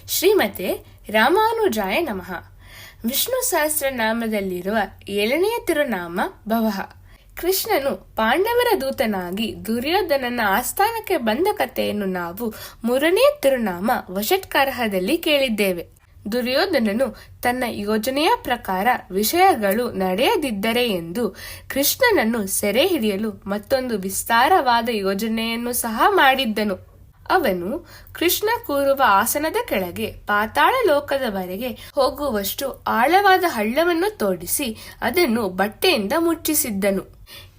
ಶ್ರೀಮತೆ ರಾಮಾನುಜಾಯ ನಮಃ. ವಿಷ್ಣು ಸಹಸ್ರನಾಮದಲ್ಲಿರುವ 7ನೆಯ ತಿರುನಾಮ ಭವಃ. ಕೃಷ್ಣನು ಪಾಂಡವರ ದೂತನಾಗಿ ದುರ್ಯೋಧನನ ಆಸ್ಥಾನಕ್ಕೆ ಬಂದ ಕಥೆಯನ್ನು ನಾವು 3ನೇ ತಿರುನಾಮ ವಷಟ್ಕಾರದಲ್ಲಿ ಕೇಳಿದ್ದೇವೆ. ದುರ್ಯೋಧನನು ತನ್ನ ಯೋಜನೆಯ ಪ್ರಕಾರ ವಿಷಯಗಳು ನಡೆಯದಿದ್ದರೆ ಎಂದು ಕೃಷ್ಣನನ್ನು ಸೆರೆ ಹಿಡಿಯಲು ಮತ್ತೊಂದು ವಿಸ್ತಾರವಾದ ಯೋಜನೆಯನ್ನು ಸಹ ಮಾಡಿದ್ದನು. ಅವನು ಕೃಷ್ಣ ಕೂರುವ ಆಸನದ ಕೆಳಗೆ ಪಾತಾಳ ಲೋಕದವರೆಗೆ ಹೋಗುವಷ್ಟು ಆಳವಾದ ಹಳ್ಳವನ್ನು ತೋಡಿಸಿ ಅದನ್ನು ಬಟ್ಟೆಯಿಂದ ಮುಚ್ಚಿಸಿದ್ದನು.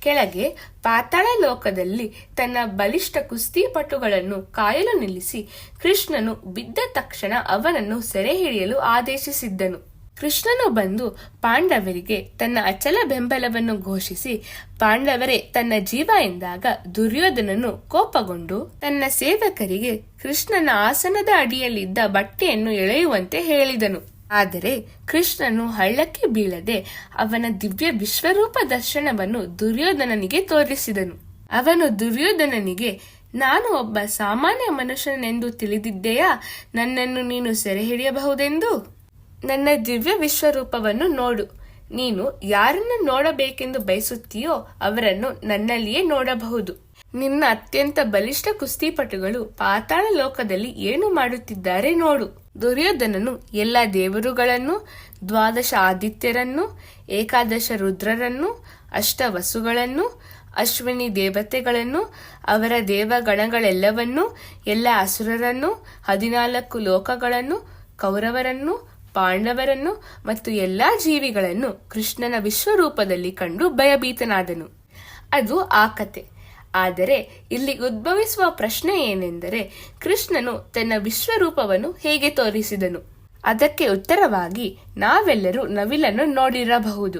ಕೆಳಗೆ ಪಾತಾಳ ಲೋಕದಲ್ಲಿ ತನ್ನ ಬಲಿಷ್ಠ ಕುಸ್ತಿಪಟುಗಳನ್ನು ಕಾಯಲು ನಿಲ್ಲಿಸಿ ಕೃಷ್ಣನು ಬಿದ್ದ ತಕ್ಷಣ ಅವನನ್ನು ಸೆರೆ ಹಿಡಿಯಲು ಆದೇಶಿಸಿದ್ದನು. ಕೃಷ್ಣನು ಬಂದು ಪಾಂಡವರಿಗೆ ತನ್ನ ಅಚಲ ಬೆಂಬಲವನ್ನು ಘೋಷಿಸಿ ಪಾಂಡವರೇ ತನ್ನ ಜೀವ ಎಂದಾಗ ದುರ್ಯೋಧನನು ಕೋಪಗೊಂಡು ತನ್ನ ಸೇವಕರಿಗೆ ಕೃಷ್ಣನ ಆಸನದ ಅಡಿಯಲ್ಲಿದ್ದ ಬಟ್ಟೆಯನ್ನು ಎಳೆಯುವಂತೆ ಹೇಳಿದನು. ಆದರೆ ಕೃಷ್ಣನು ಹಳ್ಳಕ್ಕೆ ಬೀಳದೆ ಅವನ ದಿವ್ಯ ವಿಶ್ವರೂಪ ದರ್ಶನವನ್ನು ದುರ್ಯೋಧನನಿಗೆ ತೋರಿಸಿದನು. ಅವನು ದುರ್ಯೋಧನನಿಗೆ, ನಾನು ಒಬ್ಬ ಸಾಮಾನ್ಯ ಮನುಷ್ಯನೆಂದು ತಿಳಿದಿದ್ದೆಯಾ? ನನ್ನನ್ನು ನೀನು ಸೆರೆ ಹಿಡಿಯಬಹುದೆಂದು? ನನ್ನ ದಿವ್ಯ ವಿಶ್ವರೂಪವನ್ನು ನೋಡು. ನೀನು ಯಾರನ್ನು ನೋಡಬೇಕೆಂದು ಬಯಸುತ್ತೀಯೋ ಅವರನ್ನು ನನ್ನಲ್ಲಿಯೇ ನೋಡಬಹುದು. ನಿನ್ನ ಅತ್ಯಂತ ಬಲಿಷ್ಠ ಕುಸ್ತಿಪಟುಗಳು ಪಾತಾಳ ಲೋಕದಲ್ಲಿ ಏನು ಮಾಡುತ್ತಿದ್ದಾರೆ ನೋಡು. ದುರ್ಯೋಧನನು ಎಲ್ಲ ದೇವರುಗಳನ್ನು, 12 ಆದಿತ್ಯರನ್ನು, 11 ರುದ್ರರನ್ನು, 8 ವಸುಗಳನ್ನು, ಅಶ್ವಿನಿ ದೇವತೆಗಳನ್ನು, ಅವರ ದೇವಗಣಗಳೆಲ್ಲವನ್ನೂ, ಎಲ್ಲ ಅಸುರರನ್ನು, 14 ಲೋಕಗಳನ್ನು, ಕೌರವರನ್ನು, ಪಾಂಡವರನ್ನು ಮತ್ತು ಎಲ್ಲಾ ಜೀವಿಗಳನ್ನು ಕೃಷ್ಣನ ವಿಶ್ವರೂಪದಲ್ಲಿ ಕಂಡು ಭಯಭೀತನಾದನು. ಅದು ಆ ಕತೆ. ಆದರೆ ಇಲ್ಲಿ ಉದ್ಭವಿಸುವ ಪ್ರಶ್ನೆ ಏನೆಂದರೆ, ಕೃಷ್ಣನು ತನ್ನ ವಿಶ್ವರೂಪವನ್ನು ಹೇಗೆ ತೋರಿಸಿದನು? ಅದಕ್ಕೆ ಉತ್ತರವಾಗಿ ನಾವೆಲ್ಲರೂ ನವಿಲನ್ನು ನೋಡಿರಬಹುದು.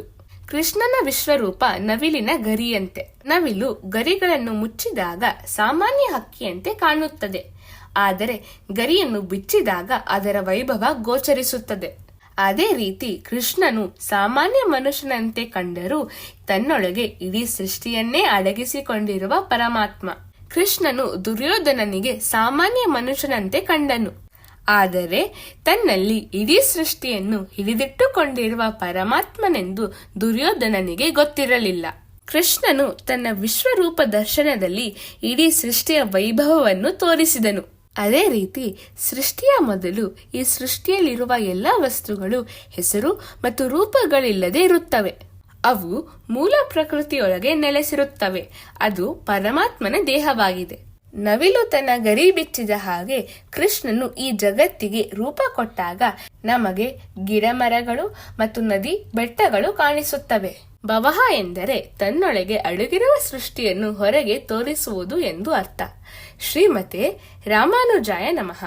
ಕೃಷ್ಣನ ವಿಶ್ವರೂಪ ನವಿಲಿನ ಗರಿಯಂತೆ. ನವಿಲು ಗರಿಗಳನ್ನು ಮುಚ್ಚಿದಾಗ ಸಾಮಾನ್ಯ ಹಕ್ಕಿಯಂತೆ ಕಾಣುತ್ತದೆ. ಆದರೆ ಗರಿಯನ್ನು ಬಿಚ್ಚಿದಾಗ ಅದರ ವೈಭವ ಗೋಚರಿಸುತ್ತದೆ. ಅದೇ ರೀತಿ ಕೃಷ್ಣನು ಸಾಮಾನ್ಯ ಮನುಷ್ಯನಂತೆ ಕಂಡರೂ ತನ್ನೊಳಗೆ ಇಡೀ ಸೃಷ್ಟಿಯನ್ನೇ ಅಡಗಿಸಿಕೊಂಡಿರುವ ಪರಮಾತ್ಮ. ಕೃಷ್ಣನು ದುರ್ಯೋಧನನಿಗೆ ಸಾಮಾನ್ಯ ಮನುಷ್ಯನಂತೆ ಕಂಡನು. ಆದರೆ ತನ್ನಲ್ಲಿ ಇಡೀ ಸೃಷ್ಟಿಯನ್ನು ಹಿಡಿದಿಟ್ಟುಕೊಂಡಿರುವ ಪರಮಾತ್ಮನೆಂದು ದುರ್ಯೋಧನನಿಗೆ ಗೊತ್ತಿರಲಿಲ್ಲ. ಕೃಷ್ಣನು ತನ್ನ ವಿಶ್ವರೂಪ ದರ್ಶನದಲ್ಲಿ ಇಡೀ ಸೃಷ್ಟಿಯ ವೈಭವವನ್ನು ತೋರಿಸಿದನು. ಅದೇ ರೀತಿ ಸೃಷ್ಟಿಯ ಮೊದಲು ಈ ಸೃಷ್ಟಿಯಲ್ಲಿರುವ ಎಲ್ಲ ವಸ್ತುಗಳು ಹೆಸರು ಮತ್ತು ರೂಪಗಳಿಲ್ಲದೆ ಇರುತ್ತವೆ. ಅವು ಮೂಲ ಪ್ರಕೃತಿಯೊಳಗೆ ನೆಲೆಸಿರುತ್ತವೆ. ಅದು ಪರಮಾತ್ಮನ ದೇಹವಾಗಿದೆ. ನವಿಲು ತನ್ನ ಗರಿ ಬಿಚ್ಚಿದ ಹಾಗೆ ಕೃಷ್ಣನು ಈ ಜಗತ್ತಿಗೆ ರೂಪ ಕೊಟ್ಟಾಗ ನಮಗೆ ಗಿಡ ಮರಗಳು ಮತ್ತು ನದಿ ಬೆಟ್ಟಗಳು ಕಾಣಿಸುತ್ತವೆ. ಭವಃ ಎಂದರೆ ತನ್ನೊಳಗೆ ಅಡಗಿರುವ ಸೃಷ್ಟಿಯನ್ನು ಹೊರಗೆ ತೋರಿಸುವುದು ಎಂದು ಅರ್ಥ. ಶ್ರೀಮತೆ ರಾಮಾನುಜಾಯ ನಮಃ.